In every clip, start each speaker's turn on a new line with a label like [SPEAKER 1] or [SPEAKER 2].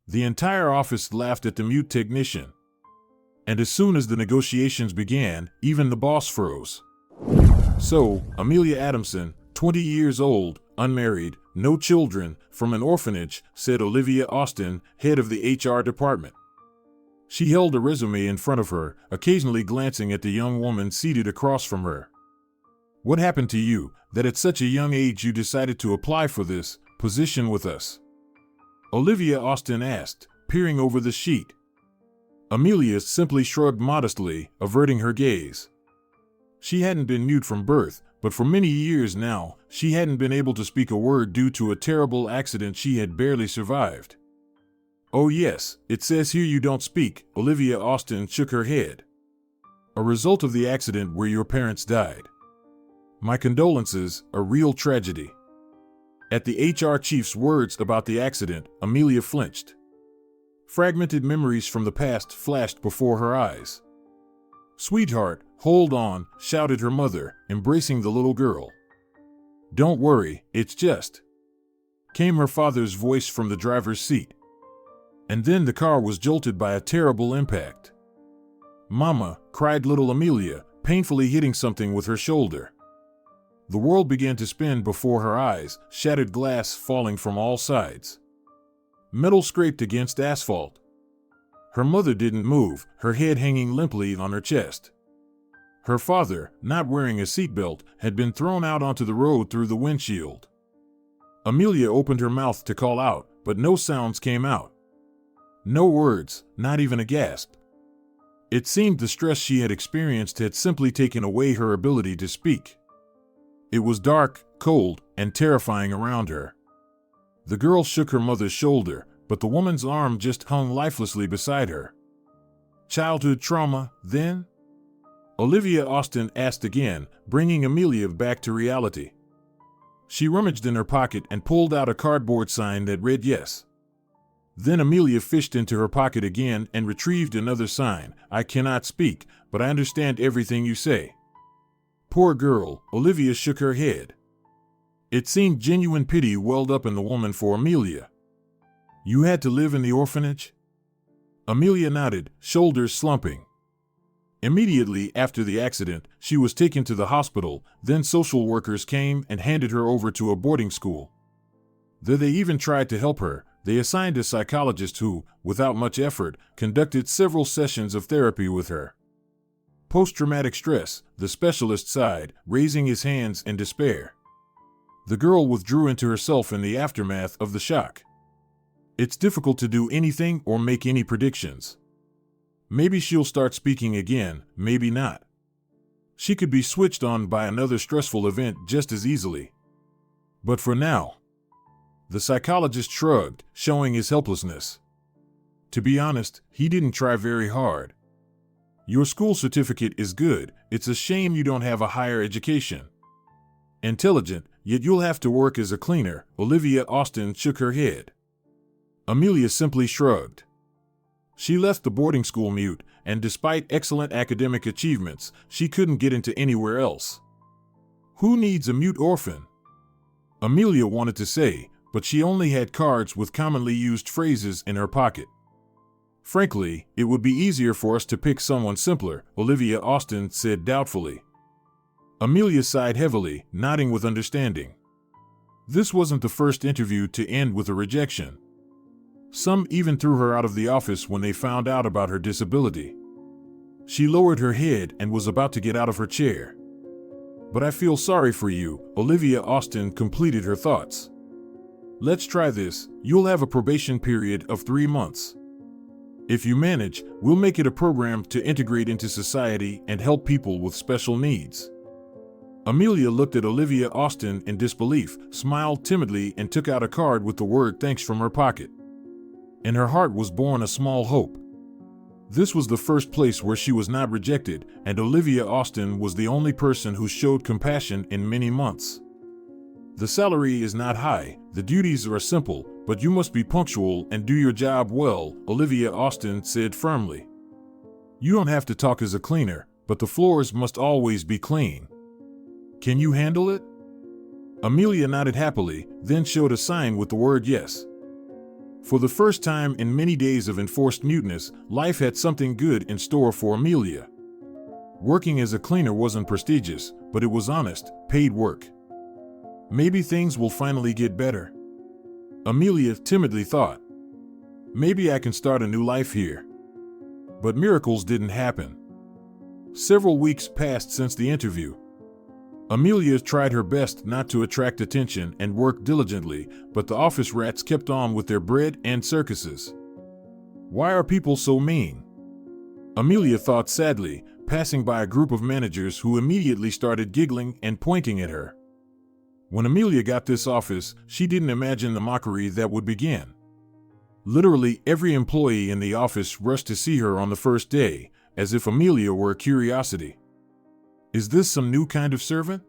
[SPEAKER 1] The entire office laughed at the mute technician. And as soon as the negotiations began, even the boss froze. So, Amelia Adamson, 20 years old, unmarried, no children, from an orphanage, said Olivia Austin, head of the HR department. She held a resume in front of her, occasionally glancing at the young woman seated across from her. What happened to you, that at such a young age you decided to apply for this position with us? Olivia Austin asked, peering over the sheet. Amelia simply shrugged modestly, averting her gaze. She hadn't been mute from birth, but for many years now, she hadn't been able to speak a word due to a terrible accident she had barely survived. Oh yes, it says here you don't speak, Olivia Austin shook her head. A result of the accident where your parents died. My condolences, a real tragedy. At the HR chief's words about the accident, Amelia flinched. Fragmented memories from the past flashed before her eyes. Sweetheart, hold on, shouted her mother, embracing the little girl. Don't worry, it's just, came her father's voice from the driver's seat. And then the car was jolted by a terrible impact. Mama, cried little Amelia, painfully hitting something with her shoulder. The world began to spin before her eyes, shattered glass falling from all sides. Metal scraped against asphalt. Her mother didn't move, her head hanging limply on her chest. Her father, not wearing a seatbelt, had been thrown out onto the road through the windshield. Amelia opened her mouth to call out, but no sounds came out. No words, not even a gasp. It seemed the stress she had experienced had simply taken away her ability to speak. It was dark, cold, and terrifying around her. The girl shook her mother's shoulder, but the woman's arm just hung lifelessly beside her. Childhood trauma, then? Olivia Austin asked again, bringing Amelia back to reality. She rummaged in her pocket and pulled out a cardboard sign that read yes. Then Amelia fished into her pocket again and retrieved another sign. I cannot speak, but I understand everything you say. Poor girl, Olivia shook her head. It seemed genuine pity welled up in the woman for Amelia. You had to live in the orphanage? Amelia nodded, shoulders slumping. Immediately after the accident, she was taken to the hospital, then social workers came and handed her over to a boarding school. There they even tried to help her. They assigned a psychologist who, without much effort, conducted several sessions of therapy with her. Post-traumatic stress, the specialist sighed, raising his hands in despair. The girl withdrew into herself in the aftermath of the shock. It's difficult to do anything or make any predictions. Maybe she'll start speaking again, maybe not. She could be switched on by another stressful event just as easily. But for now, the psychologist shrugged, showing his helplessness. To be honest, he didn't try very hard. Your school certificate is good, it's a shame you don't have a higher education. Intelligent, yet you'll have to work as a cleaner, Olivia Austin shook her head. Amelia simply shrugged. She left the boarding school mute, and despite excellent academic achievements, she couldn't get into anywhere else. Who needs a mute orphan? Amelia wanted to say, but she only had cards with commonly used phrases in her pocket. Frankly, it would be easier for us to pick someone simpler, Olivia Austin said doubtfully. Amelia sighed heavily, nodding with understanding. This wasn't the first interview to end with a rejection. Some even threw her out of the office when they found out about her disability. She lowered her head and was about to get out of her chair. But I feel sorry for you, Olivia Austin completed her thoughts. Let's try this. You'll have a probation period of 3 months. If you manage, we'll make it a program to integrate into society and help people with special needs. Amelia looked at Olivia Austin in disbelief, smiled timidly, and took out a card with the word thanks from her pocket. In her heart was born a small hope. This was the first place where she was not rejected, and Olivia Austin was the only person who showed compassion in many months. The salary is not high, the duties are simple, but you must be punctual and do your job well, Olivia Austin said firmly. You don't have to talk as a cleaner, but the floors must always be clean. Can you handle it? Amelia nodded happily, then showed a sign with the word yes. For the first time in many days of enforced muteness, life had something good in store for Amelia. Working as a cleaner wasn't prestigious, but it was honest, paid work. Maybe things will finally get better, Amelia timidly thought. Maybe I can start a new life here. But miracles didn't happen. Several weeks passed since the interview. Amelia tried her best not to attract attention and worked diligently, but the office rats kept on with their bread and circuses. Why are people so mean? Amelia thought sadly, passing by a group of managers who immediately started giggling and pointing at her. When Amelia got this office, she didn't imagine the mockery that would begin. Literally every employee in the office rushed to see her on the first day, as if Amelia were a curiosity. Is this some new kind of servant?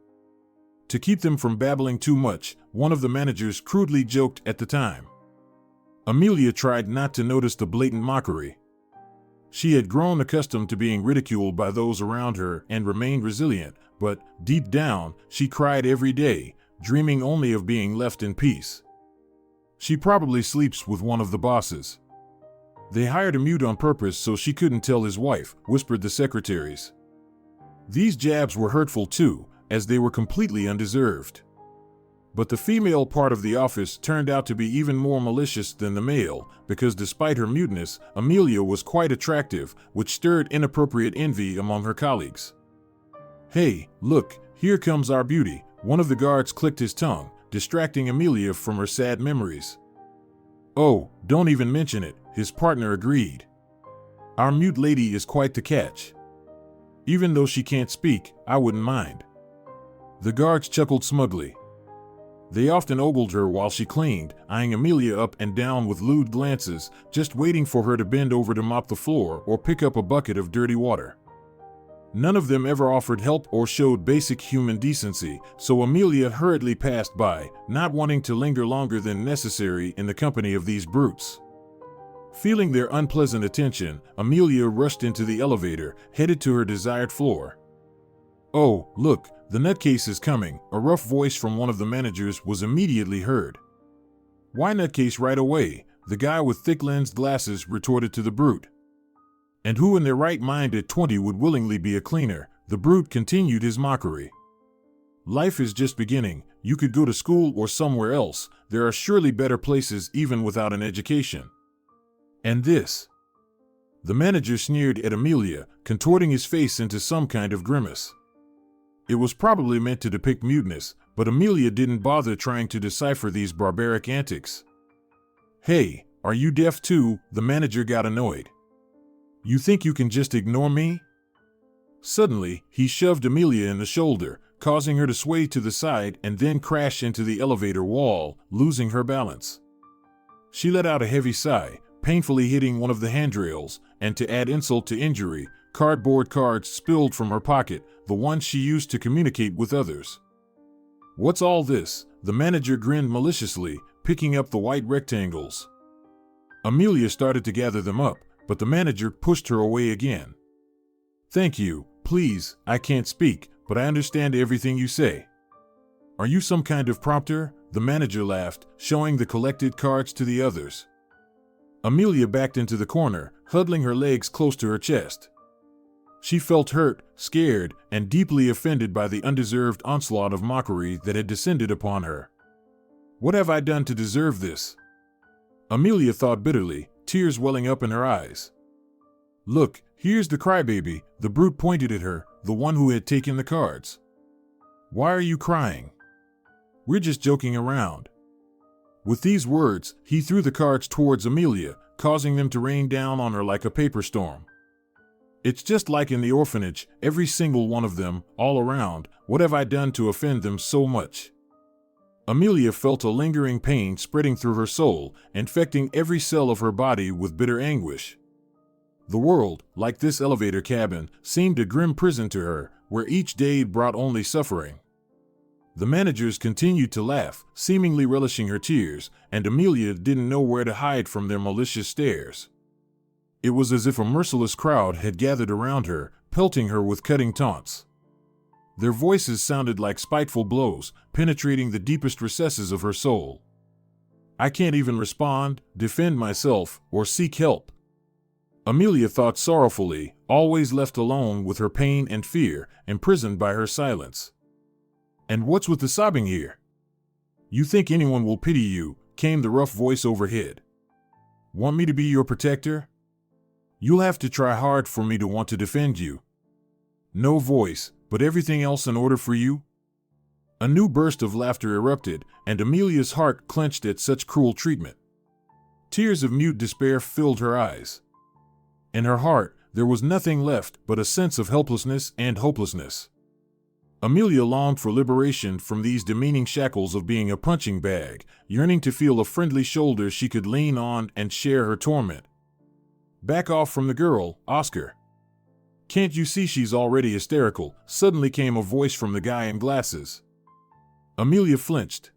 [SPEAKER 1] To keep them from babbling too much, one of the managers crudely joked at the time. Amelia tried not to notice the blatant mockery. She had grown accustomed to being ridiculed by those around her and remained resilient, but deep down, she cried every day, dreaming only of being left in peace. She probably sleeps with one of the bosses. They hired a mute on purpose so she couldn't tell his wife, whispered the secretaries. These jabs were hurtful too, as they were completely undeserved. But the female part of the office turned out to be even more malicious than the male, because despite her muteness, Amelia was quite attractive, which stirred inappropriate envy among her colleagues. Hey, look, here comes our beauty, one of the guards clicked his tongue, distracting Amelia from her sad memories. Oh, don't even mention it, his partner agreed. Our mute lady is quite the catch. Even though she can't speak, I wouldn't mind. The guards chuckled smugly. They often ogled her while she cleaned, eyeing Amelia up and down with lewd glances, just waiting for her to bend over to mop the floor or pick up a bucket of dirty water. None of them ever offered help or showed basic human decency, so Amelia hurriedly passed by, not wanting to linger longer than necessary in the company of these brutes. Feeling their unpleasant attention, Amelia rushed into the elevator, headed to her desired floor. Oh, look, the nutcase is coming, a rough voice from one of the managers was immediately heard. Why nutcase right away? The guy with thick-lensed glasses retorted to the brute. And who in their right mind at 20 would willingly be a cleaner? The brute continued his mockery. Life is just beginning, you could go to school or somewhere else, there are surely better places even without an education. And this? The manager sneered at Amelia, contorting his face into some kind of grimace. It was probably meant to depict muteness, but Amelia didn't bother trying to decipher these barbaric antics. Hey, are you deaf too? The manager got annoyed. You think you can just ignore me? Suddenly, he shoved Amelia in the shoulder, causing her to sway to the side and then crash into the elevator wall, losing her balance. She let out a heavy sigh, painfully hitting one of the handrails, and to add insult to injury, cardboard cards spilled from her pocket, the ones she used to communicate with others. What's all this? The manager grinned maliciously, picking up the white rectangles. Amelia started to gather them up, but the manager pushed her away again. Thank you, please, I can't speak, but I understand everything you say. Are you some kind of prompter? The manager laughed, showing the collected cards to the others. Amelia backed into the corner, huddling her legs close to her chest. She felt hurt, scared, and deeply offended by the undeserved onslaught of mockery that had descended upon her. What have I done to deserve this? Amelia thought bitterly, tears welling up in her eyes. Look, here's the crybaby, the brute pointed at her, the one who had taken the cards. Why are you crying? We're just joking around. With these words, he threw the cards towards Amelia, causing them to rain down on her like a paper storm. It's just like in the orphanage, every single one of them, all around. What have I done to offend them so much? Amelia felt a lingering pain spreading through her soul, infecting every cell of her body with bitter anguish. The world, like this elevator cabin, seemed a grim prison to her, where each day brought only suffering. The managers continued to laugh, seemingly relishing her tears, and Amelia didn't know where to hide from their malicious stares. It was as if a merciless crowd had gathered around her, pelting her with cutting taunts. Their voices sounded like spiteful blows, penetrating the deepest recesses of her soul. I can't even respond, defend myself, or seek help. Amelia thought sorrowfully, always left alone with her pain and fear, imprisoned by her silence. And what's with the sobbing here? You think anyone will pity you, came the rough voice overhead. Want me to be your protector? You'll have to try hard for me to want to defend you. No voice, but everything else in order for you? A new burst of laughter erupted, and Amelia's heart clenched at such cruel treatment. Tears of mute despair filled her eyes. In her heart, there was nothing left but a sense of helplessness and hopelessness. Amelia longed for liberation from these demeaning shackles of being a punching bag, yearning to feel a friendly shoulder she could lean on and share her torment. Back off from the girl, Oscar. Can't you see she's already hysterical? Suddenly came a voice from the guy in glasses. Amelia flinched.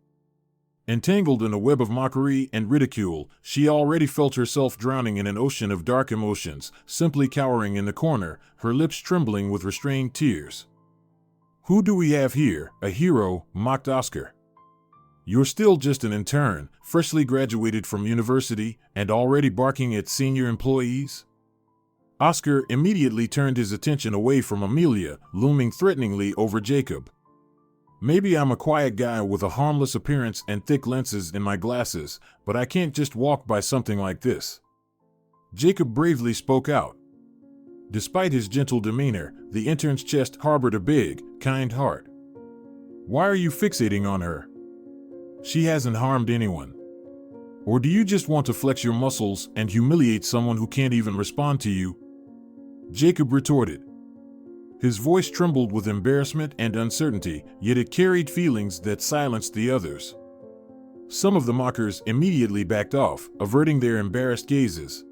[SPEAKER 1] Entangled in a web of mockery and ridicule, she already felt herself drowning in an ocean of dark emotions, simply cowering in the corner, her lips trembling with restrained tears. Who do we have here? A hero, mocked Oscar. You're still just an intern, freshly graduated from university, and already barking at senior employees? Oscar immediately turned his attention away from Amelia, looming threateningly over Jacob. Maybe I'm a quiet guy with a harmless appearance and thick lenses in my glasses, but I can't just walk by something like this. Jacob bravely spoke out. Despite his gentle demeanor, the intern's chest harbored a big, kind heart. Why are you fixating on her? She hasn't harmed anyone. Or do you just want to flex your muscles and humiliate someone who can't even respond to you? Jacob retorted. His voice trembled with embarrassment and uncertainty, yet it carried feelings that silenced the others. Some of the mockers immediately backed off, averting their embarrassed gazes.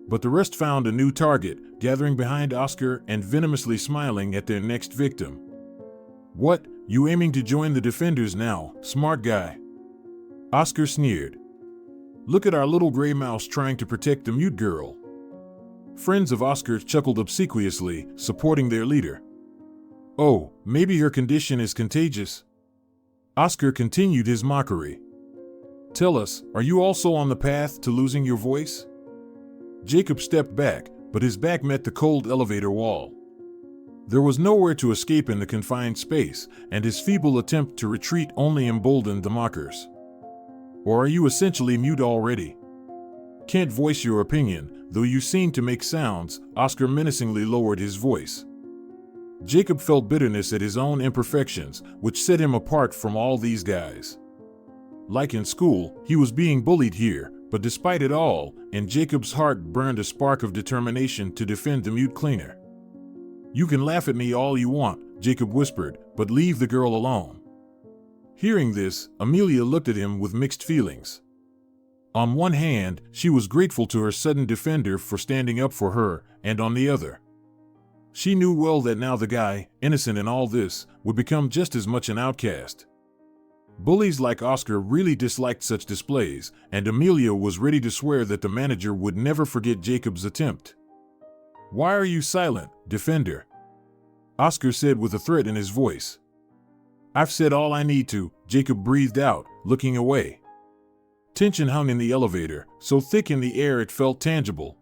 [SPEAKER 1] But the rest found a new target, gathering behind Oscar and venomously smiling at their next victim. What, you aiming to join the defenders now, smart guy? Oscar sneered. Look at our little gray mouse trying to protect the mute girl. Friends of Oscar chuckled obsequiously, supporting their leader. Oh, maybe her condition is contagious? Oscar continued his mockery. Tell us, are you also on the path to losing your voice? Jacob stepped back, but his back met the cold elevator wall. There was nowhere to escape in the confined space, and his feeble attempt to retreat only emboldened the mockers. Or are you essentially mute already? Can't voice your opinion, though you seem to make sounds, Oscar menacingly lowered his voice. Jacob felt bitterness at his own imperfections, which set him apart from all these guys. Like in school, he was being bullied here, but despite it all, in Jacob's heart burned a spark of determination to defend the mute cleaner. You can laugh at me all you want, Jacob whispered, but leave the girl alone. Hearing this, Amelia looked at him with mixed feelings. On one hand, she was grateful to her sudden defender for standing up for her, and on the other, she knew well that now the guy, innocent in all this, would become just as much an outcast. Bullies like Oscar really disliked such displays, and Amelia was ready to swear that the manager would never forget Jacob's attempt. Why are you silent, defender? Oscar said with a threat in his voice. I've said all I need to, Jacob breathed out, looking away. Tension hung in the elevator, so thick in the air it felt tangible.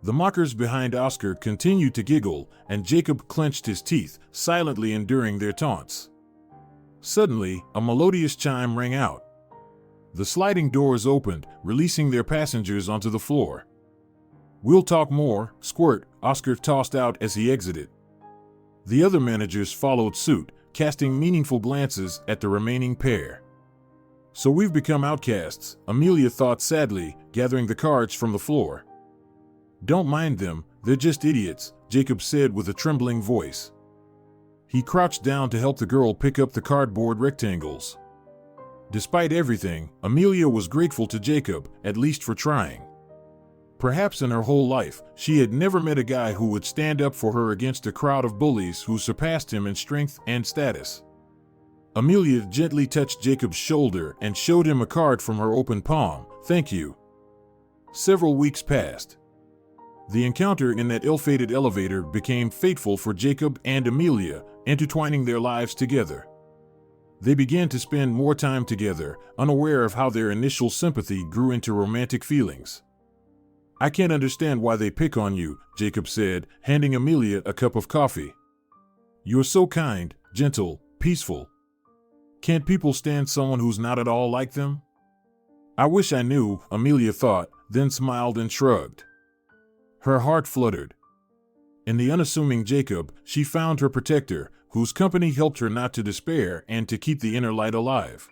[SPEAKER 1] The mockers behind Oscar continued to giggle, and Jacob clenched his teeth, silently enduring their taunts. Suddenly, a melodious chime rang out. The sliding doors opened, releasing their passengers onto the floor. We'll talk more, squirt, Oscar tossed out as he exited. The other managers followed suit, casting meaningful glances at the remaining pair. So we've become outcasts, Amelia thought sadly, gathering the cards from the floor. Don't mind them, they're just idiots, Jacob said with a trembling voice. He crouched down to help the girl pick up the cardboard rectangles. Despite everything, Amelia was grateful to Jacob, at least for trying. Perhaps in her whole life, she had never met a guy who would stand up for her against a crowd of bullies who surpassed him in strength and status. Amelia gently touched Jacob's shoulder and showed him a card from her open palm. Thank you. Several weeks passed. The encounter in that ill-fated elevator became fateful for Jacob and Amelia, intertwining their lives together. They began to spend more time together, unaware of how their initial sympathy grew into romantic feelings. "I can't understand why they pick on you," Jacob said, handing Amelia a cup of coffee. "You're so kind, gentle, peaceful. Can't people stand someone who's not at all like them?" "I wish I knew," Amelia thought, then smiled and shrugged. Her heart fluttered. In the unassuming Jacob, she found her protector, whose company helped her not to despair and to keep the inner light alive.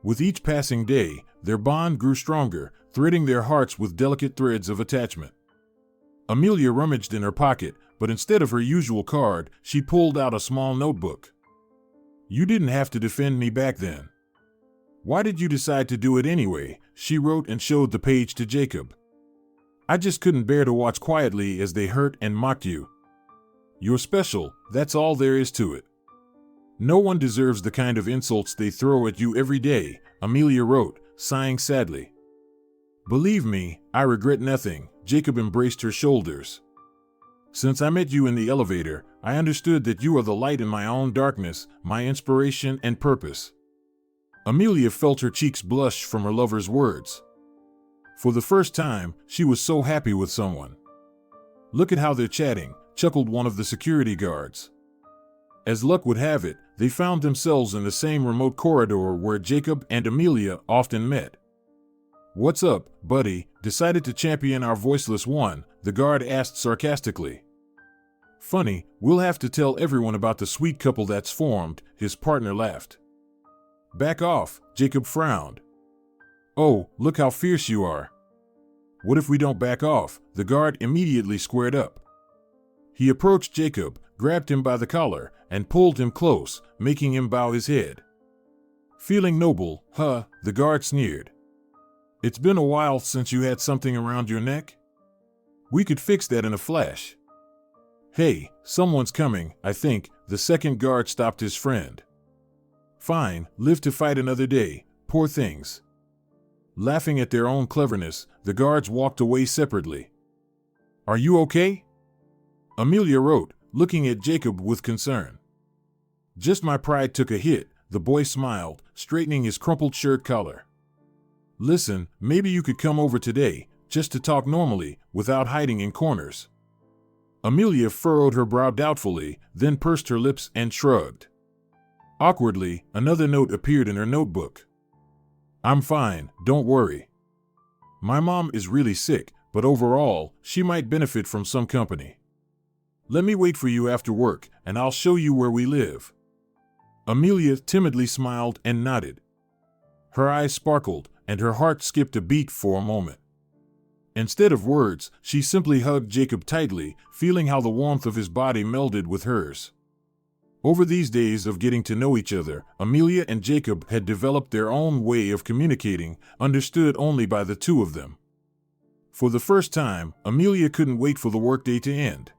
[SPEAKER 1] With each passing day, their bond grew stronger, threading their hearts with delicate threads of attachment. Amelia rummaged in her pocket, but instead of her usual card, she pulled out a small notebook. "You didn't have to defend me back then. Why did you decide to do it anyway?" she wrote and showed the page to Jacob. "I just couldn't bear to watch quietly as they hurt and mocked you. You're special, that's all there is to it. No one deserves the kind of insults they throw at you every day," Amelia wrote, sighing sadly. "Believe me, I regret nothing," Jacob embraced her shoulders. "Since I met you in the elevator, I understood that you are the light in my own darkness, my inspiration and purpose." Amelia felt her cheeks blush from her lover's words. For the first time, she was so happy with someone. "Look at how they're chatting," chuckled one of the security guards. As luck would have it, they found themselves in the same remote corridor where Jacob and Amelia often met. "What's up, buddy? Decided to champion our voiceless one?" the guard asked sarcastically. "Funny, we'll have to tell everyone about the sweet couple that's formed," his partner laughed. "Back off," Jacob frowned. "Oh, look how fierce you are." "What if we don't back off?" The guard immediately squared up. He approached Jacob, grabbed him by the collar, and pulled him close, making him bow his head. "Feeling noble, huh?" the guard sneered. "It's been a while since you had something around your neck? We could fix that in a flash." "Hey, someone's coming, I think," the second guard stopped his friend. "Fine, live to fight another day, poor things." Laughing at their own cleverness, the guards walked away separately. "Are you okay?" Amelia wrote, looking at Jacob with concern. "Just my pride took a hit," the boy smiled, straightening his crumpled shirt collar. "Listen, maybe you could come over today, just to talk normally, without hiding in corners." Amelia furrowed her brow doubtfully, then pursed her lips and shrugged. Awkwardly, another note appeared in her notebook. "I'm fine, don't worry. My mom is really sick, but overall, she might benefit from some company. Let me wait for you after work, and I'll show you where we live." Amelia timidly smiled and nodded. Her eyes sparkled, and her heart skipped a beat for a moment. Instead of words, she simply hugged Jacob tightly, feeling how the warmth of his body melded with hers. Over these days of getting to know each other, Amelia and Jacob had developed their own way of communicating, understood only by the two of them. For the first time, Amelia couldn't wait for the workday to end.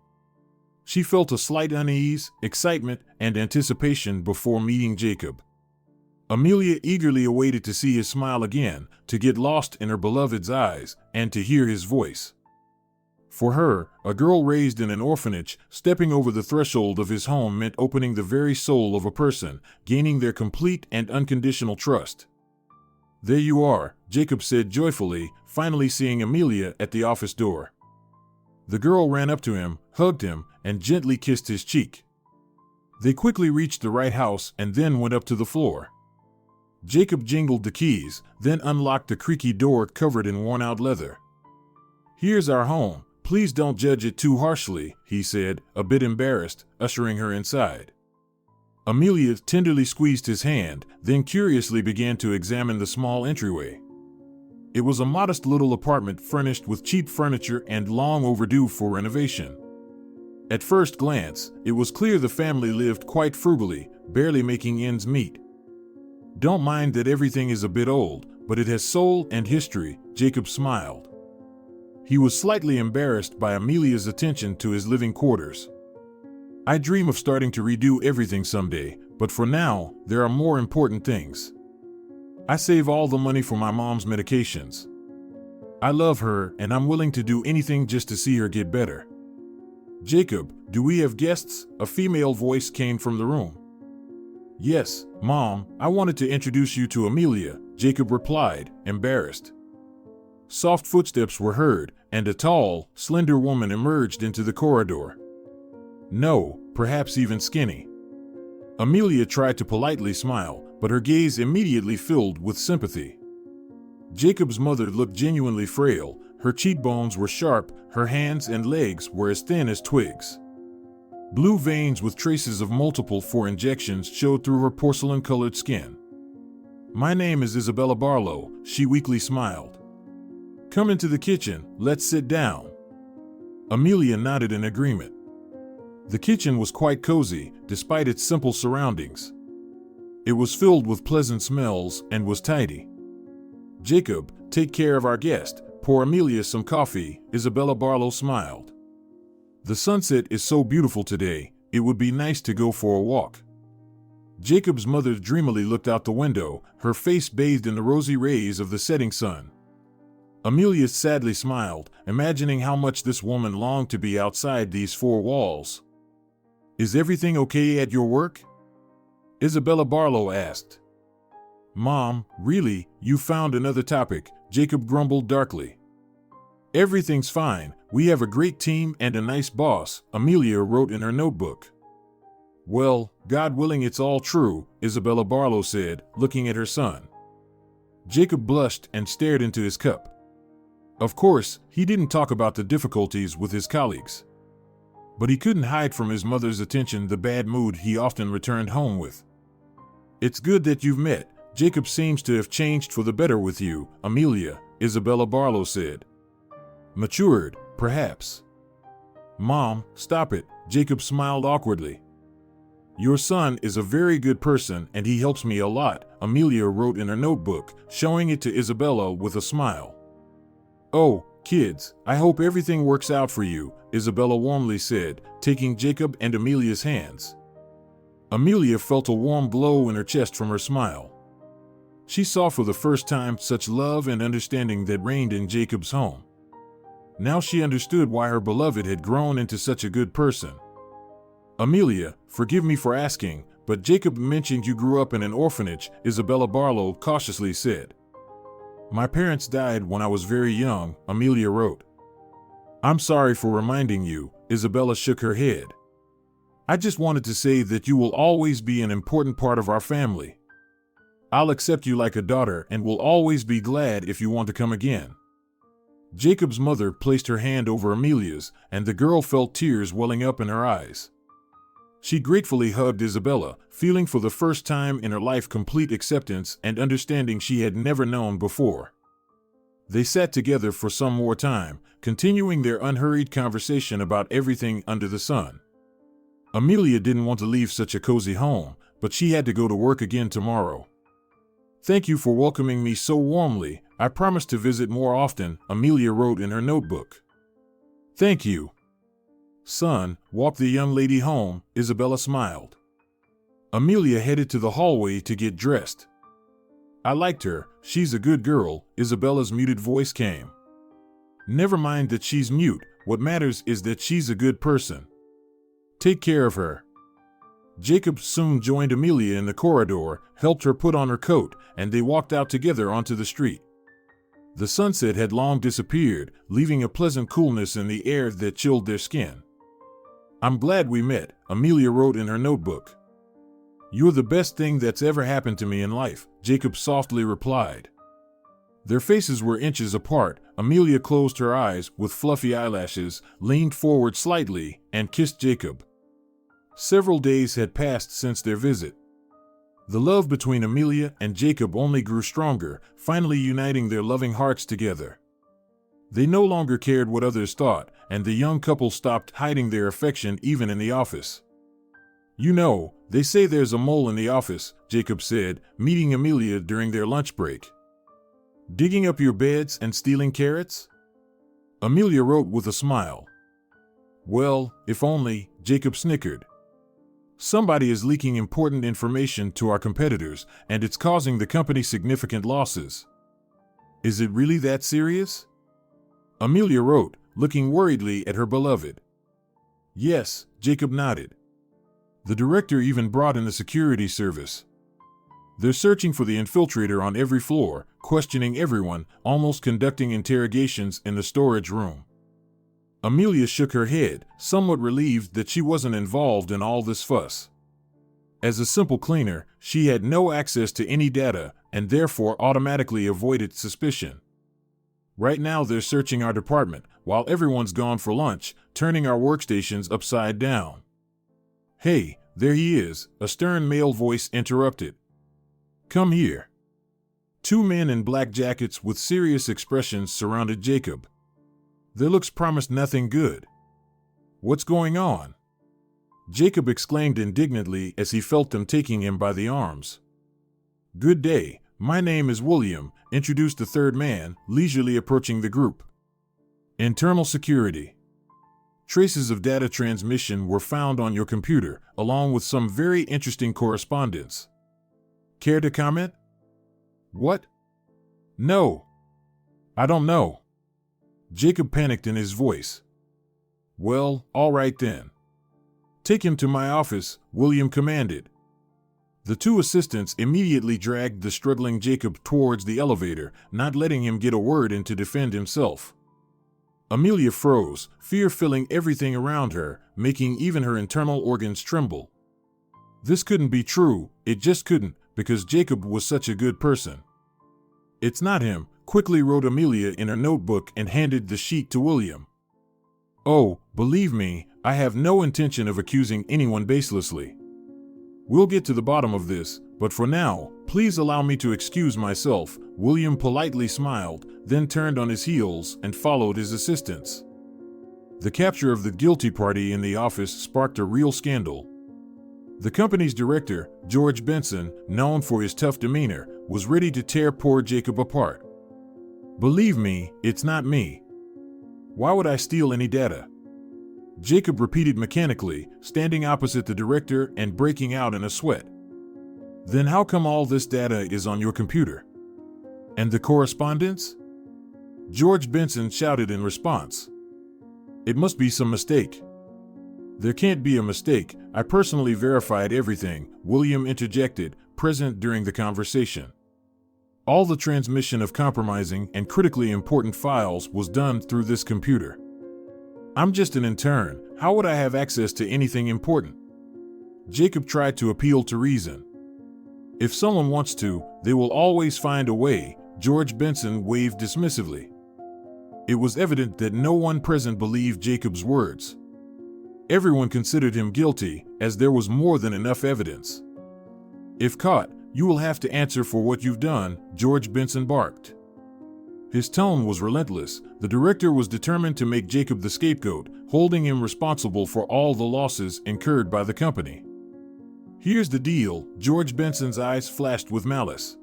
[SPEAKER 1] She felt a slight unease, excitement, and anticipation before meeting Jacob. Amelia eagerly awaited to see his smile again, to get lost in her beloved's eyes, and to hear his voice. For her, a girl raised in an orphanage, stepping over the threshold of his home meant opening the very soul of a person, gaining their complete and unconditional trust. "There you are," Jacob said joyfully, finally seeing Amelia at the office door. The girl ran up to him, hugged him, and gently kissed his cheek. They quickly reached the right house and then went up to the floor. Jacob jingled the keys, then unlocked the creaky door covered in worn-out leather. "Here's our home. Please don't judge it too harshly," he said, a bit embarrassed, ushering her inside. Amelia tenderly squeezed his hand, then curiously began to examine the small entryway. It was a modest little apartment furnished with cheap furniture and long overdue for renovation. At first glance, it was clear the family lived quite frugally, barely making ends meet. "Don't mind that everything is a bit old, but it has soul and history," Jacob smiled. He was slightly embarrassed by Amelia's attention to his living quarters. "I dream of starting to redo everything someday, but for now, there are more important things. I save all the money for my mom's medications. I love her, and I'm willing to do anything just to see her get better." "Jacob, do we have guests?" A female voice came from the room. Yes, Mom, I wanted to introduce you to Amelia, Jacob replied, embarrassed. Soft footsteps were heard, and a tall, slender woman emerged into the corridor. No, perhaps even skinny. Amelia tried to politely smile, but her gaze immediately filled with sympathy. Jacob's mother looked genuinely frail, her cheekbones were sharp, her hands and legs were as thin as twigs. Blue veins with traces of multiple injections showed through her porcelain-colored skin. My name is Isabella Barlow, she weakly smiled. Come into the kitchen, let's sit down. Amelia nodded in agreement. The kitchen was quite cozy, despite its simple surroundings. It was filled with pleasant smells and was tidy. Jacob, take care of our guest, pour Amelia some coffee, Isabella Barlow smiled. The sunset is so beautiful today, it would be nice to go for a walk. Jacob's mother dreamily looked out the window, her face bathed in the rosy rays of the setting sun. Amelia sadly smiled, imagining how much this woman longed to be outside these four walls. Is everything okay at your work? Isabella Barlow asked. Mom, really, you found another topic, Jacob grumbled darkly. Everything's fine, we have a great team and a nice boss, Amelia wrote in her notebook. Well, God willing it's all true, Isabella Barlow said, looking at her son. Jacob blushed and stared into his cup. Of course, he didn't talk about the difficulties with his colleagues. But he couldn't hide from his mother's attention the bad mood he often returned home with. It's good that you've met. Jacob seems to have changed for the better with you, Amelia, Isabella Barlow said. Matured, perhaps. Mom, stop it, Jacob smiled awkwardly. Your son is a very good person and he helps me a lot, Amelia wrote in her notebook, showing it to Isabella with a smile. Oh, kids, I hope everything works out for you, Isabella warmly said, taking Jacob and Amelia's hands. Amelia felt a warm glow in her chest from her smile. She saw for the first time such love and understanding that reigned in Jacob's home. Now she understood why her beloved had grown into such a good person. Amelia, forgive me for asking, but Jacob mentioned you grew up in an orphanage, Isabella Barlow cautiously said. My parents died when I was very young, Amelia wrote. I'm sorry for reminding you, Isabella shook her head. I just wanted to say that you will always be an important part of our family. I'll accept you like a daughter and will always be glad if you want to come again. Jacob's mother placed her hand over Amelia's, and the girl felt tears welling up in her eyes. She gratefully hugged Isabella, feeling for the first time in her life complete acceptance and understanding she had never known before. They sat together for some more time, continuing their unhurried conversation about everything under the sun. Amelia didn't want to leave such a cozy home, but she had to go to work again tomorrow. Thank you for welcoming me so warmly. I promise to visit more often, Amelia wrote in her notebook. Thank you. Son, walk the young lady home, Isabella smiled. Amelia headed to the hallway to get dressed. I liked her, she's a good girl, Isabella's muted voice came. Never mind that she's mute, what matters is that she's a good person. Take care of her. Jacob soon joined Amelia in the corridor, helped her put on her coat, and they walked out together onto the street. The sunset had long disappeared, leaving a pleasant coolness in the air that chilled their skin. I'm glad we met, Amelia wrote in her notebook. You're the best thing that's ever happened to me in life, Jacob softly replied. Their faces were inches apart. Amelia closed her eyes with fluffy eyelashes, leaned forward slightly, and kissed Jacob. Several days had passed since their visit. The love between Amelia and Jacob only grew stronger, finally uniting their loving hearts together. They no longer cared what others thought, and the young couple stopped hiding their affection even in the office. You know, they say there's a mole in the office, Jacob said, meeting Amelia during their lunch break. Digging up your beds and stealing carrots? Amelia wrote with a smile. Well, if only, Jacob snickered. Somebody is leaking important information to our competitors, and it's causing the company significant losses. Is it really that serious? Amelia wrote, looking worriedly at her beloved. Yes, Jacob nodded. The director even brought in the security service. They're searching for the infiltrator on every floor, questioning everyone, almost conducting interrogations in the storage room. Amelia shook her head, somewhat relieved that she wasn't involved in all this fuss. As a simple cleaner, she had no access to any data and therefore automatically avoided suspicion. Right now they're searching our department, while everyone's gone for lunch, turning our workstations upside down. Hey, there he is, a stern male voice interrupted. Come here. Two men in black jackets with serious expressions surrounded Jacob. Their looks promised nothing good. What's going on? Jacob exclaimed indignantly as he felt them taking him by the arms. Good day, my name is William, introduced the third man, leisurely approaching the group. Internal security. Traces of data transmission were found on your computer, along with some very interesting correspondence. Care to comment? What? No. I don't know. Jacob panicked in his voice. Well, all right then. Take him to my office, William commanded. The two assistants immediately dragged the struggling Jacob towards the elevator, not letting him get a word in to defend himself. Amelia froze, fear filling everything around her, making even her internal organs tremble. This couldn't be true, it just couldn't, because Jacob was such a good person. It's not him, quickly wrote Amelia in her notebook and handed the sheet to William. Oh, believe me, I have no intention of accusing anyone baselessly. We'll get to the bottom of this, but for now, please allow me to excuse myself. William politely smiled, then turned on his heels and followed his assistants. The capture of the guilty party in the office sparked a real scandal. The company's director, George Benson, known for his tough demeanor, was ready to tear poor Jacob apart. Believe me, it's not me. Why would I steal any data? Jacob repeated mechanically, standing opposite the director and breaking out in a sweat. Then how come all this data is on your computer? And the correspondence? George Benson shouted in response. It must be some mistake. There can't be a mistake, I personally verified everything, William interjected, present during the conversation. All the transmission of compromising and critically important files was done through this computer. I'm just an intern, how would I have access to anything important? Jacob tried to appeal to reason. If someone wants to, they will always find a way, George Benson waved dismissively. It was evident that no one present believed Jacob's words. Everyone considered him guilty, as there was more than enough evidence. If caught, you will have to answer for what you've done, George Benson barked. His tone was relentless. The director was determined to make Jacob the scapegoat, holding him responsible for all the losses incurred by the company. Here's the deal, George Benson's eyes flashed with malice.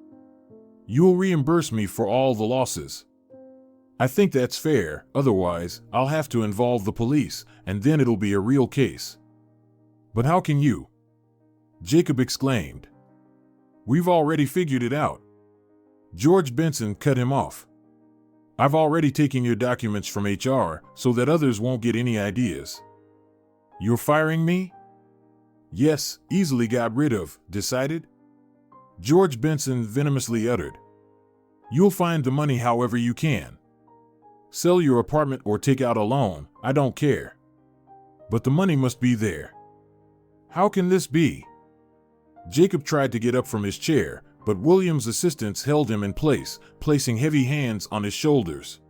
[SPEAKER 1] You'll reimburse me for all the losses. I think that's fair, otherwise, I'll have to involve the police, and then it'll be a real case. But how can you? Jacob exclaimed. We've already figured it out. George Benson cut him off. I've already taken your documents from HR so that others won't get any ideas. You're firing me? Yes, easily got rid of, decided? George Benson venomously uttered. You'll find the money however you can. Sell your apartment or take out a loan, I don't care. But the money must be there. How can this be? Jacob tried to get up from his chair, but William's assistants held him in place, placing heavy hands on his shoulders.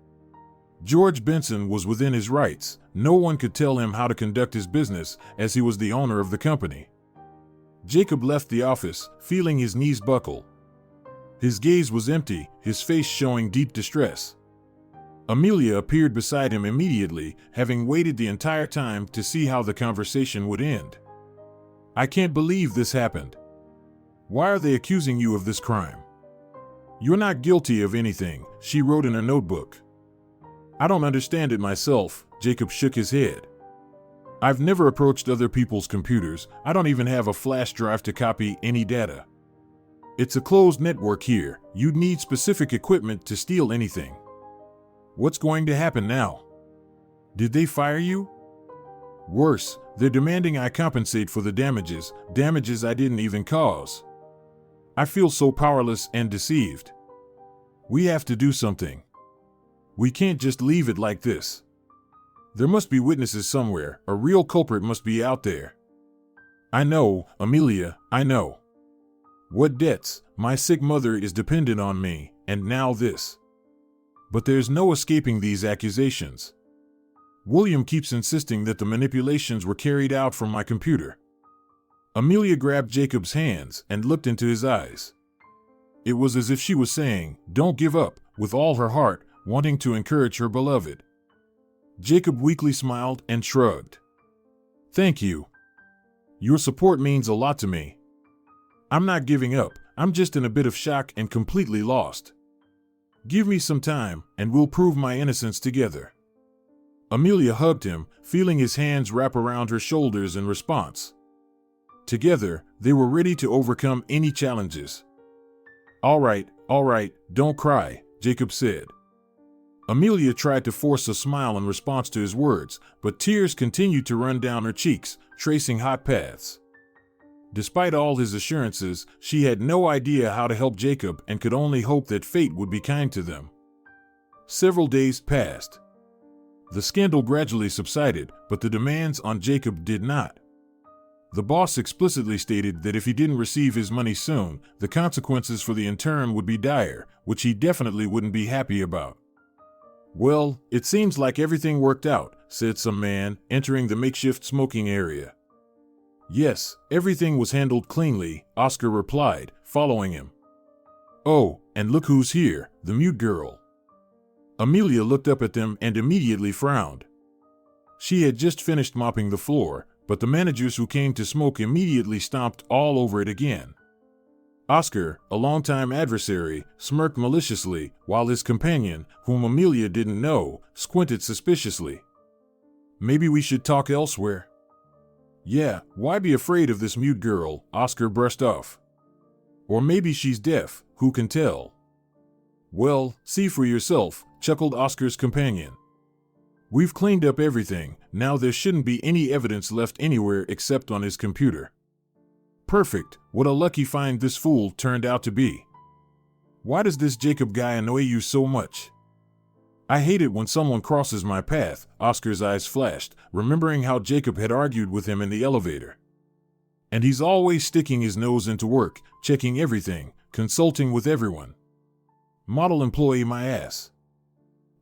[SPEAKER 1] George Benson was within his rights. No one could tell him how to conduct his business, as he was the owner of the company. Jacob left the office, feeling his knees buckle. His gaze was empty, his face showing deep distress. Amelia appeared beside him immediately, having waited the entire time to see how the conversation would end. I can't believe this happened. Why are they accusing you of this crime? You're not guilty of anything, she wrote in her notebook. I don't understand it myself, Jacob shook his head. I've never approached other people's computers, I don't even have a flash drive to copy any data. It's a closed network here, you'd need specific equipment to steal anything. What's going to happen now? Did they fire you? Worse, they're demanding I compensate for the damages I didn't even cause. I feel so powerless and deceived. We have to do something. We can't just leave it like this. There must be witnesses somewhere. A real culprit must be out there. I know, Amelia, I know. What debts? My sick mother is dependent on me, and now this. But there's no escaping these accusations. William keeps insisting that the manipulations were carried out from my computer. Amelia grabbed Jacob's hands and looked into his eyes. It was as if she was saying, "Don't give up," with all her heart, wanting to encourage her beloved. Jacob weakly smiled and shrugged. "Thank you. Your support means a lot to me. I'm not giving up, I'm just in a bit of shock and completely lost. Give me some time, and we'll prove my innocence together." Amelia hugged him, feeling his hands wrap around her shoulders in response. Together, they were ready to overcome any challenges. All right, don't cry," Jacob said. Amelia tried to force a smile in response to his words, but tears continued to run down her cheeks, tracing hot paths. Despite all his assurances, she had no idea how to help Jacob and could only hope that fate would be kind to them. Several days passed. The scandal gradually subsided, but the demands on Jacob did not. The boss explicitly stated that if he didn't receive his money soon, the consequences for the intern would be dire, which he definitely wouldn't be happy about. "Well, it seems like everything worked out," said some man, entering the makeshift smoking area. "Yes, everything was handled cleanly," Oscar replied, following him. "Oh, and look who's here, the mute girl." Amelia looked up at them and immediately frowned. She had just finished mopping the floor, but the managers who came to smoke immediately stomped all over it again. Oscar, a longtime adversary, smirked maliciously, while his companion, whom Amelia didn't know, squinted suspiciously. "Maybe we should talk elsewhere." "Yeah, why be afraid of this mute girl?" Oscar brushed off. "Or maybe she's deaf, who can tell?" "Well, see for yourself," chuckled Oscar's companion. "We've cleaned up everything, now there shouldn't be any evidence left anywhere except on his computer." "Perfect, what a lucky find this fool turned out to be. Why does this Jacob guy annoy you so much?" "I hate it when someone crosses my path," Oscar's eyes flashed, remembering how Jacob had argued with him in the elevator. "And he's always sticking his nose into work, checking everything, consulting with everyone. Model employee my ass."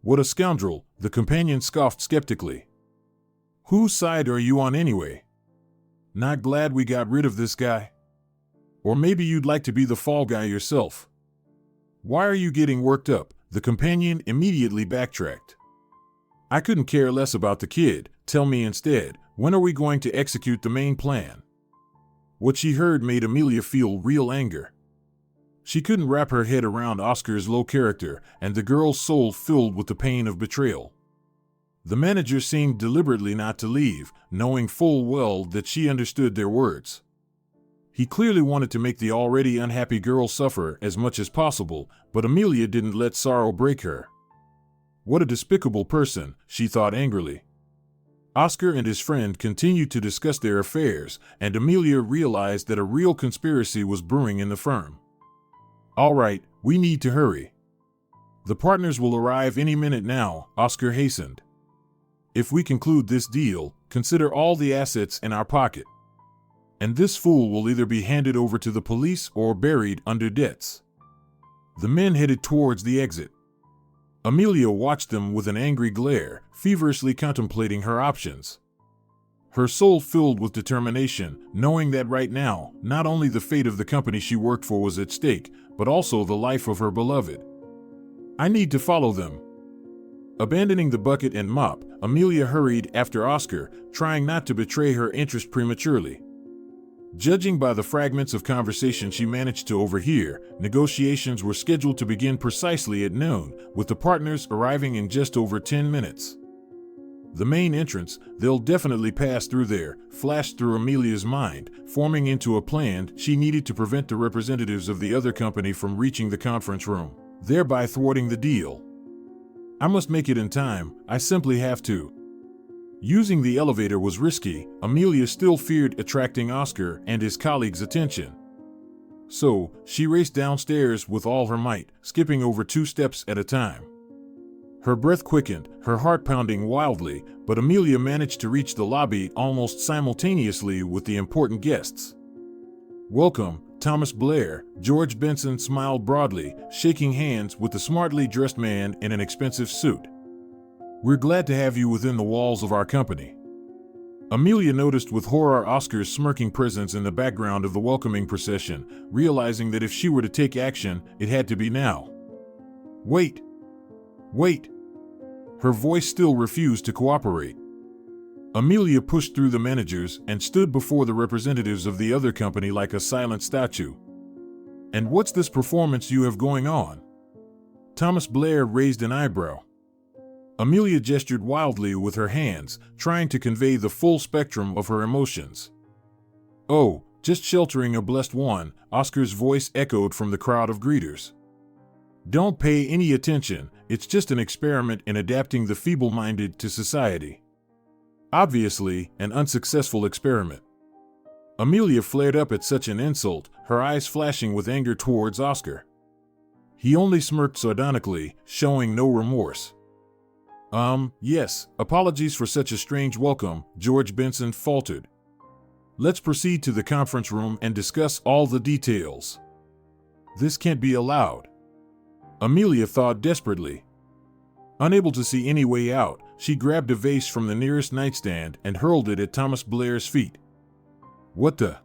[SPEAKER 1] "What a scoundrel," the companion scoffed skeptically. "Whose side are you on anyway? Not glad we got rid of this guy? Or maybe you'd like to be the fall guy yourself?" "Why are you getting worked up?" The companion immediately backtracked. "I couldn't care less about the kid. Tell me instead, when are we going to execute the main plan?" What she heard made Amelia feel real anger. She couldn't wrap her head around Oscar's low character, and the girl's soul filled with the pain of betrayal. The manager seemed deliberately not to leave, knowing full well that she understood their words. He clearly wanted to make the already unhappy girl suffer as much as possible, but Amelia didn't let sorrow break her. What a despicable person, she thought angrily. Oscar and his friend continued to discuss their affairs, and Amelia realized that a real conspiracy was brewing in the firm. "All right, we need to hurry. The partners will arrive any minute now," Oscar hastened. "If we conclude this deal, consider all the assets in our pocket. And this fool will either be handed over to the police or buried under debts." The men headed towards the exit. Amelia watched them with an angry glare, feverishly contemplating her options. Her soul filled with determination, knowing that right now, not only the fate of the company she worked for was at stake, but also the life of her beloved. "I need to follow them." Abandoning the bucket and mop, Amelia hurried after Oscar, trying not to betray her interest prematurely. Judging by the fragments of conversation she managed to overhear, negotiations were scheduled to begin precisely at noon, with the partners arriving in just over 10 minutes. The main entrance, "They'll definitely pass through there," flashed through Amelia's mind, forming into a plan she needed to prevent the representatives of the other company from reaching the conference room, thereby thwarting the deal. "I must make it in time, I simply have to." Using the elevator was risky. Amelia still feared attracting Oscar and his colleagues' attention. So, she raced downstairs with all her might, skipping over 2 steps at a time. Her breath quickened, her heart pounding wildly, but Amelia managed to reach the lobby almost simultaneously with the important guests. "Welcome, Thomas Blair," George Benson smiled broadly, shaking hands with the smartly dressed man in an expensive suit. "We're glad to have you within the walls of our company." Amelia noticed with horror Oscar's smirking presence in the background of the welcoming procession, realizing that if she were to take action, it had to be now. "Wait! Wait!" Her voice still refused to cooperate. Amelia pushed through the managers and stood before the representatives of the other company like a silent statue. "And what's this performance you have going on?" Thomas Blair raised an eyebrow. Amelia gestured wildly with her hands, trying to convey the full spectrum of her emotions. "Oh, just sheltering a blessed one," Oscar's voice echoed from the crowd of greeters. "Don't pay any attention, it's just an experiment in adapting the feeble-minded to society." Obviously, an unsuccessful experiment. Amelia flared up at such an insult, her eyes flashing with anger towards Oscar. He only smirked sardonically, showing no remorse. Yes, apologies for such a strange welcome," George Benson faltered. "Let's proceed to the conference room and discuss all the details." "This can't be allowed." Amelia thought desperately. Unable to see any way out, she grabbed a vase from the nearest nightstand and hurled it at Thomas Blair's feet. "What the?"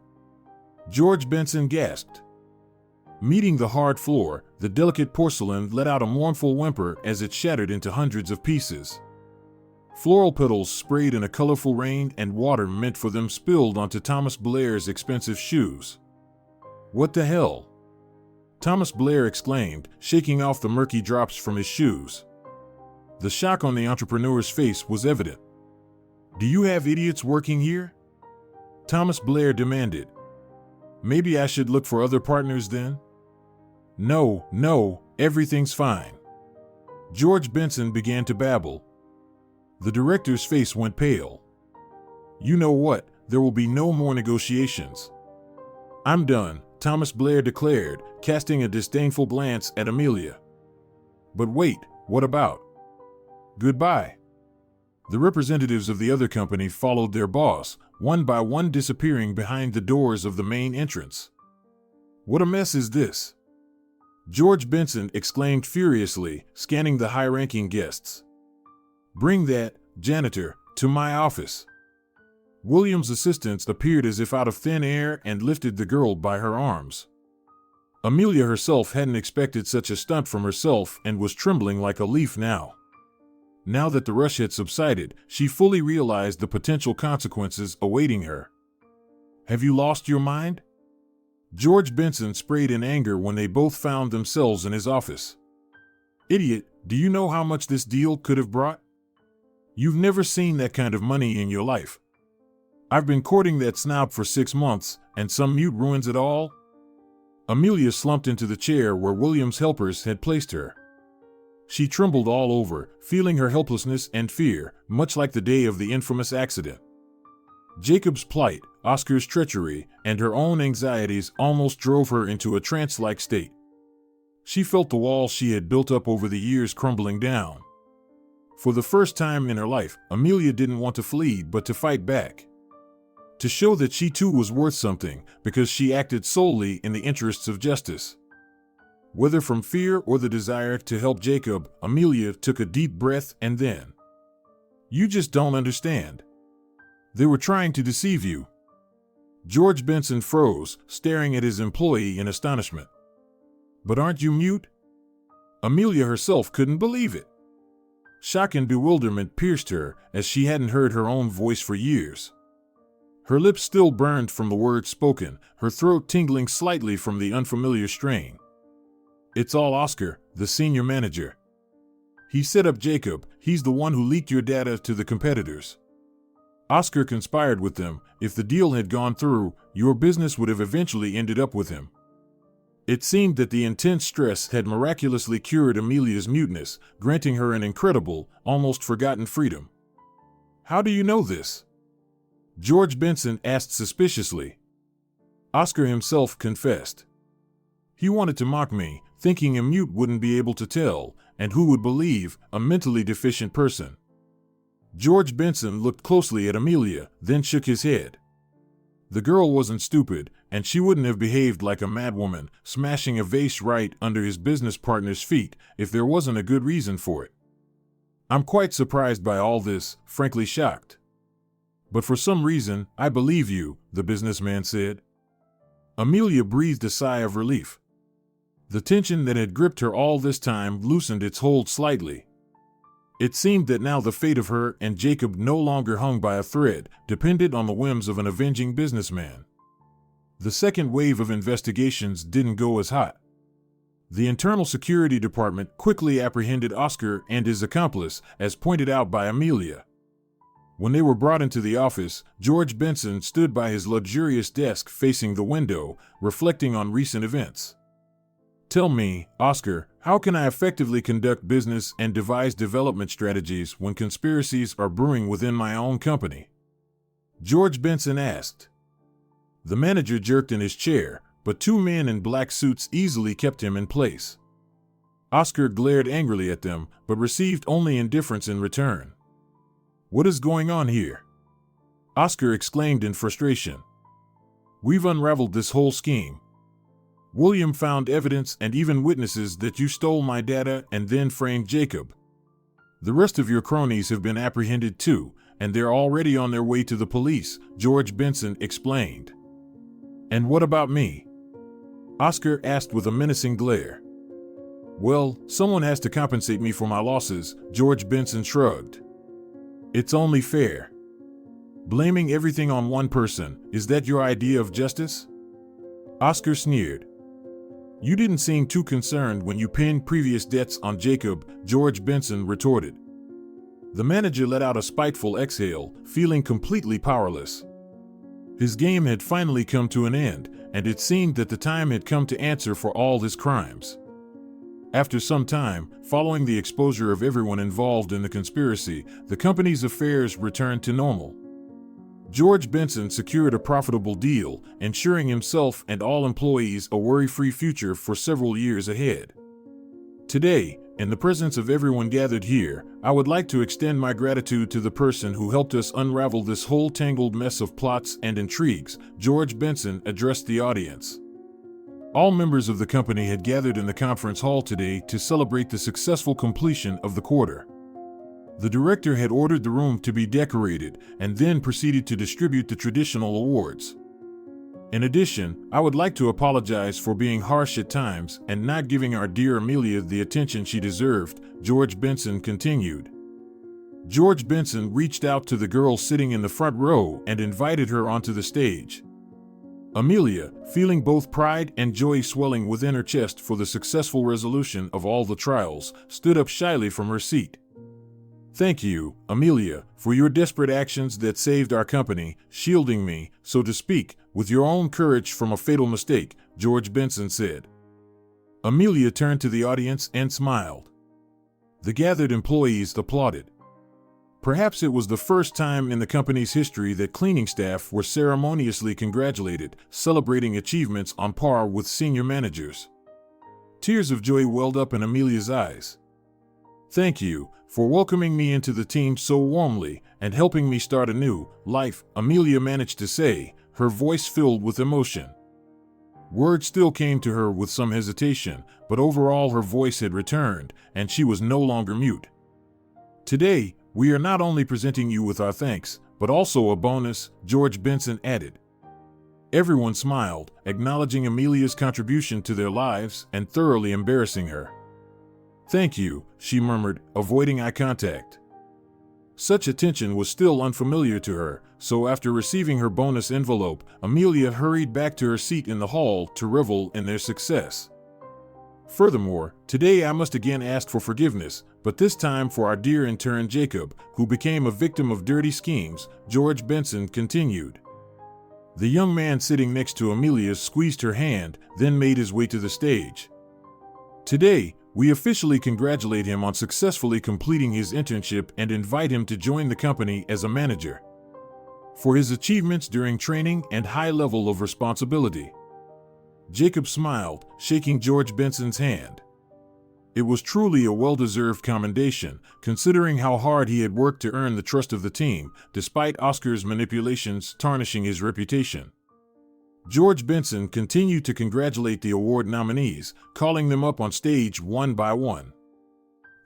[SPEAKER 1] George Benson gasped. Meeting the hard floor, the delicate porcelain let out a mournful whimper as it shattered into hundreds of pieces. Floral petals sprayed in a colorful rain and water meant for them spilled onto Thomas Blair's expensive shoes. "What the hell?" Thomas Blair exclaimed, shaking off the murky drops from his shoes. The shock on the entrepreneur's face was evident. "Do you have idiots working here?" Thomas Blair demanded. "Maybe I should look for other partners then?" No, everything's fine." George Benson began to babble. The director's face went pale. "You know what? There will be no more negotiations." "I'm done," Thomas Blair declared, casting a disdainful glance at Amelia. "But wait, what about?" "Goodbye." The representatives of the other company followed their boss, one by one disappearing behind the doors of the main entrance. "What a mess is this?" George Benson exclaimed furiously, scanning the high-ranking guests. "Bring that, janitor, to my office." William's assistants appeared as if out of thin air and lifted the girl by her arms. Amelia herself hadn't expected such a stunt from herself and was trembling like a leaf now. Now that the rush had subsided, she fully realized the potential consequences awaiting her. "Have you lost your mind?" George Benson sprayed in anger when they both found themselves in his office. "Idiot, do you know how much this deal could have brought? You've never seen that kind of money in your life. I've been courting that snob for 6 months, and some mute ruins it all?" Amelia slumped into the chair where William's helpers had placed her. She trembled all over, feeling her helplessness and fear, much like the day of the infamous accident. Jacob's plight, Oscar's treachery, and her own anxieties almost drove her into a trance-like state. She felt the walls she had built up over the years crumbling down. For the first time in her life, Amelia didn't want to flee but to fight back. To show that she too was worth something, because she acted solely in the interests of justice. Whether from fear or the desire to help Jacob, Amelia took a deep breath and then, "You just don't understand. They were trying to deceive you." George Benson froze, staring at his employee in astonishment. "But aren't you mute?" Amelia herself couldn't believe it. Shock and bewilderment pierced her, as she hadn't heard her own voice for years. Her lips still burned from the words spoken, her throat tingling slightly from the unfamiliar strain. "It's all Oscar, the senior manager. He set up Jacob, he's the one who leaked your data to the competitors. Oscar conspired with them. If the deal had gone through, your business would have eventually ended up with him." It seemed that the intense stress had miraculously cured Amelia's muteness, granting her an incredible, almost forgotten freedom. How do you know this? George Benson asked suspiciously. Oscar himself confessed. He wanted to mock me, thinking a mute wouldn't be able to tell, and who would believe a mentally deficient person. George Benson looked closely at Amelia, then shook his head. The girl wasn't stupid, and she wouldn't have behaved like a madwoman, smashing a vase right under his business partner's feet, if there wasn't a good reason for it. I'm quite surprised by all this, frankly shocked. But for some reason, I believe you, the businessman said. Amelia breathed a sigh of relief. The tension that had gripped her all this time loosened its hold slightly. It seemed that now the fate of her and Jacob no longer hung by a thread, depended on the whims of an avenging businessman. The second wave of investigations didn't go as hot. The Internal Security Department quickly apprehended Oscar and his accomplice, as pointed out by Amelia. When they were brought into the office, George Benson stood by his luxurious desk facing the window, reflecting on recent events. Tell me, Oscar, how can I effectively conduct business and devise development strategies when conspiracies are brewing within my own company? George Benson asked. The manager jerked in his chair, but two men in black suits easily kept him in place. Oscar glared angrily at them, but received only indifference in return. What is going on here? Oscar exclaimed in frustration. We've unraveled this whole scheme. William found evidence and even witnesses that you stole my data and then framed Jacob. The rest of your cronies have been apprehended too, and they're already on their way to the police, George Benson explained. And what about me? Oscar asked with a menacing glare. Well, someone has to compensate me for my losses, George Benson shrugged. It's only fair. Blaming everything on one person, is that your idea of justice? Oscar sneered. You didn't seem too concerned when you pinned previous debts on Jacob, George Benson retorted. The manager let out a spiteful exhale, feeling completely powerless. His game had finally come to an end, and it seemed that the time had come to answer for all his crimes. After some time, following the exposure of everyone involved in the conspiracy, the company's affairs returned to normal. George Benson secured a profitable deal, ensuring himself and all employees a worry-free future for several years ahead. Today, in the presence of everyone gathered here, I would like to extend my gratitude to the person who helped us unravel this whole tangled mess of plots and intrigues, George Benson addressed the audience. All members of the company had gathered in the conference hall today to celebrate the successful completion of the quarter. The director had ordered the room to be decorated and then proceeded to distribute the traditional awards. In addition, I would like to apologize for being harsh at times and not giving our dear Amelia the attention she deserved, George Benson continued. George Benson reached out to the girl sitting in the front row and invited her onto the stage. Amelia, feeling both pride and joy swelling within her chest for the successful resolution of all the trials, stood up shyly from her seat. Thank you, Amelia, for your desperate actions that saved our company, shielding me, so to speak, with your own courage from a fatal mistake, George Benson said. Amelia turned to the audience and smiled. The gathered employees applauded. Perhaps it was the first time in the company's history that cleaning staff were ceremoniously congratulated, celebrating achievements on par with senior managers. Tears of joy welled up in Amelia's eyes. Thank you for welcoming me into the team so warmly and helping me start a new life, Amelia managed to say, her voice filled with emotion. Words still came to her with some hesitation, but overall her voice had returned, and she was no longer mute. Today, we are not only presenting you with our thanks, but also a bonus, George Benson added. Everyone smiled, acknowledging Amelia's contribution to their lives and thoroughly embarrassing her. Thank you, she murmured, avoiding eye contact. Such attention was still unfamiliar to her, so after receiving her bonus envelope, Amelia hurried back to her seat in the hall to revel in their success. Furthermore, today I must again ask for forgiveness, but this time for our dear intern Jacob, who became a victim of dirty schemes, George Benson continued. The young man sitting next to Amelia squeezed her hand, then made his way to the stage. Today, We officially congratulate him on successfully completing his internship and invite him to join the company as a manager. For his achievements during training and high level of responsibility. Jacob smiled, shaking George Benson's hand. It was truly a well-deserved commendation, considering how hard he had worked to earn the trust of the team, despite Oscar's manipulations tarnishing his reputation. George Benson continued to congratulate the award nominees, calling them up on stage one by one.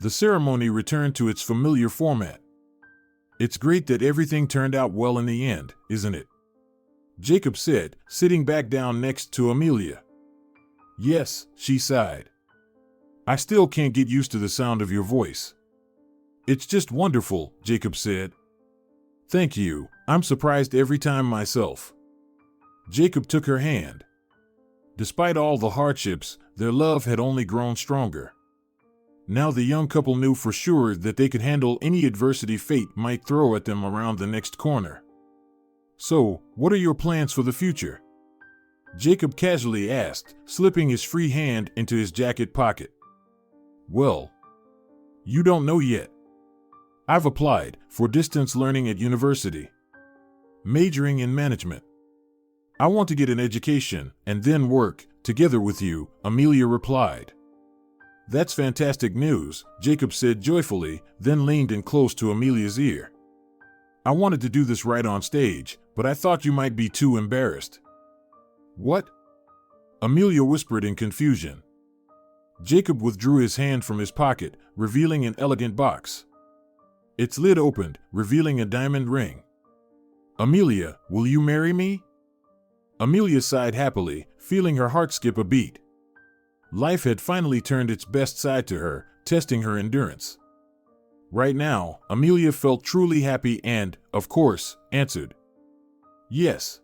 [SPEAKER 1] The ceremony returned to its familiar format. "It's great that everything turned out well in the end, isn't it?" Jacob said, sitting back down next to Amelia. "Yes," she sighed. "I still can't get used to the sound of your voice." "It's just wonderful," Jacob said. "Thank you, I'm surprised every time myself." Jacob took her hand. Despite all the hardships, their love had only grown stronger. Now the young couple knew for sure that they could handle any adversity fate might throw at them around the next corner. "So, what are your plans for the future?" Jacob casually asked, slipping his free hand into his jacket pocket. "Well, you don't know yet. I've applied for distance learning at university, majoring in management. I want to get an education and then work together with you," Amelia replied. "That's fantastic news," Jacob said joyfully, then leaned in close to Amelia's ear. "I wanted to do this right on stage, but I thought you might be too embarrassed." "What?" Amelia whispered in confusion. Jacob withdrew his hand from his pocket, revealing an elegant box. Its lid opened, revealing a diamond ring. "Amelia, will you marry me?" Amelia sighed happily, feeling her heart skip a beat. Life had finally turned its best side to her, testing her endurance. Right now, Amelia felt truly happy and, of course, answered, "Yes."